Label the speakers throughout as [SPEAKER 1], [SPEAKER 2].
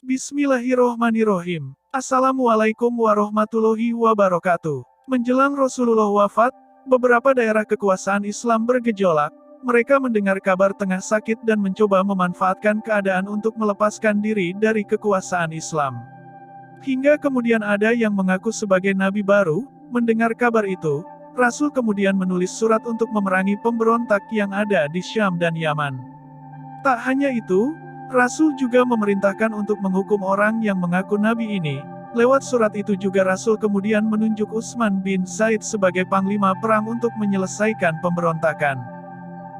[SPEAKER 1] Bismillahirrohmanirrohim. Assalamualaikum warahmatullahi wabarakatuh. Menjelang Rasulullah wafat, beberapa daerah kekuasaan Islam bergejolak. Mereka mendengar kabar tengah sakit dan mencoba memanfaatkan keadaan untuk melepaskan diri dari kekuasaan Islam. Hingga kemudian ada yang mengaku sebagai nabi baru. Mendengar kabar itu, Rasul kemudian menulis surat untuk memerangi pemberontak yang ada di Syam dan Yaman. Tak hanya itu, Rasul juga memerintahkan untuk menghukum orang yang mengaku nabi ini. Lewat surat itu juga Rasul kemudian menunjuk Utsman bin Zaid sebagai panglima perang untuk menyelesaikan pemberontakan.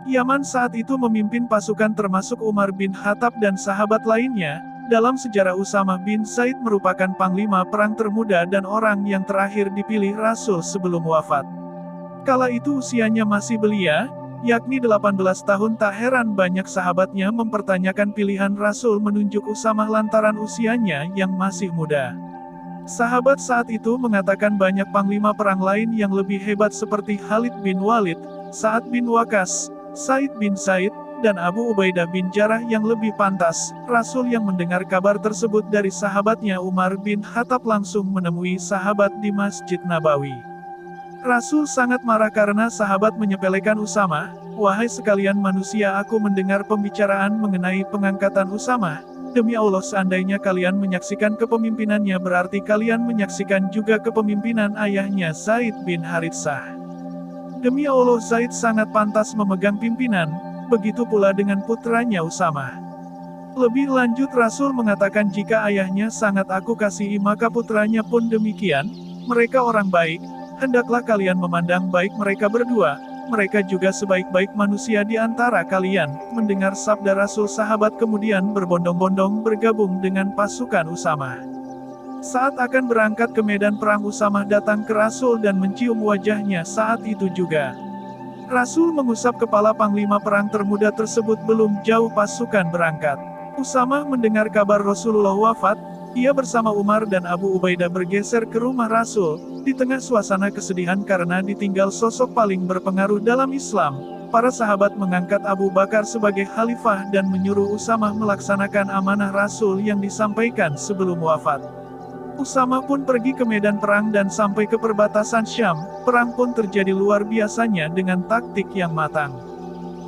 [SPEAKER 1] Yaman saat itu memimpin pasukan termasuk Umar bin Khattab dan sahabat lainnya. Dalam sejarah Usamah bin Zaid merupakan panglima perang termuda dan orang yang terakhir dipilih Rasul sebelum wafat. Kala itu usianya masih belia, yakni 18 tahun. Tak heran banyak sahabatnya mempertanyakan pilihan Rasul menunjuk Usamah lantaran usianya yang masih muda. Sahabat saat itu mengatakan banyak panglima perang lain yang lebih hebat seperti Khalid bin Walid, Sa'ad bin Waqqas, Said bin Zaid, dan Abu Ubaidah bin Jarrah yang lebih pantas. Rasul yang mendengar kabar tersebut dari sahabatnya Umar bin Khattab langsung menemui sahabat di Masjid Nabawi. Rasul sangat marah karena sahabat menyepelekan Usamah. Wahai sekalian manusia, aku mendengar pembicaraan mengenai pengangkatan Usamah. Demi Allah, seandainya kalian menyaksikan kepemimpinannya berarti kalian menyaksikan juga kepemimpinan ayahnya Zaid bin Haritsah. Demi Allah, Zaid sangat pantas memegang pimpinan, begitu pula dengan putranya Usamah. Lebih lanjut Rasul mengatakan jika ayahnya sangat aku kasihi maka putranya pun demikian. Mereka orang baik, hendaklah kalian memandang baik mereka berdua. Mereka juga sebaik-baik manusia di antara kalian. Mendengar sabda Rasul, sahabat kemudian berbondong-bondong bergabung dengan pasukan Usamah. Saat akan berangkat ke medan perang, Usamah datang ke Rasul dan mencium wajahnya. Saat itu juga Rasul mengusap kepala panglima perang termuda tersebut. Belum jauh pasukan berangkat, Usamah mendengar kabar Rasulullah wafat. Ia bersama Umar dan Abu Ubaidah bergeser ke rumah Rasul. Di tengah suasana kesedihan karena ditinggal sosok paling berpengaruh dalam Islam, para sahabat mengangkat Abu Bakar sebagai khalifah dan menyuruh Usamah melaksanakan amanah Rasul yang disampaikan sebelum wafat. Usamah pun pergi ke medan perang dan sampai ke perbatasan Syam. Perang pun terjadi luar biasanya dengan taktik yang matang.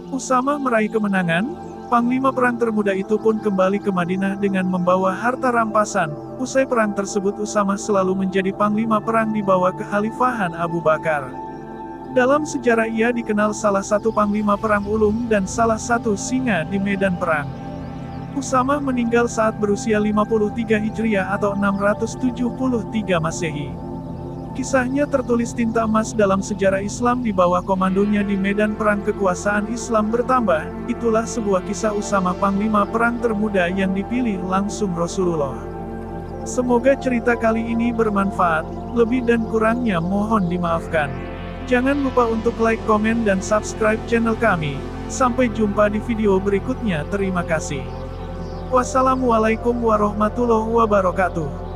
[SPEAKER 1] Usamah meraih kemenangan. Panglima perang termuda itu pun kembali ke Madinah dengan membawa harta rampasan. Usai perang tersebut, Usamah selalu menjadi panglima perang di bawah kekhalifahan Abu Bakar. Dalam sejarah ia dikenal salah satu panglima perang ulung dan salah satu singa di medan perang. Usamah meninggal saat berusia 53 Hijriah atau 673 Masehi. Kisahnya tertulis tinta emas dalam sejarah Islam. Di bawah komandonya di medan perang kekuasaan Islam bertambah. Itulah sebuah kisah Usamah, panglima perang termuda yang dipilih langsung Rasulullah. Semoga cerita kali ini bermanfaat. Lebih dan kurangnya mohon dimaafkan. Jangan lupa untuk like, komen, dan subscribe channel kami. Sampai jumpa di video berikutnya. Terima kasih. Wassalamualaikum warahmatullahi wabarakatuh.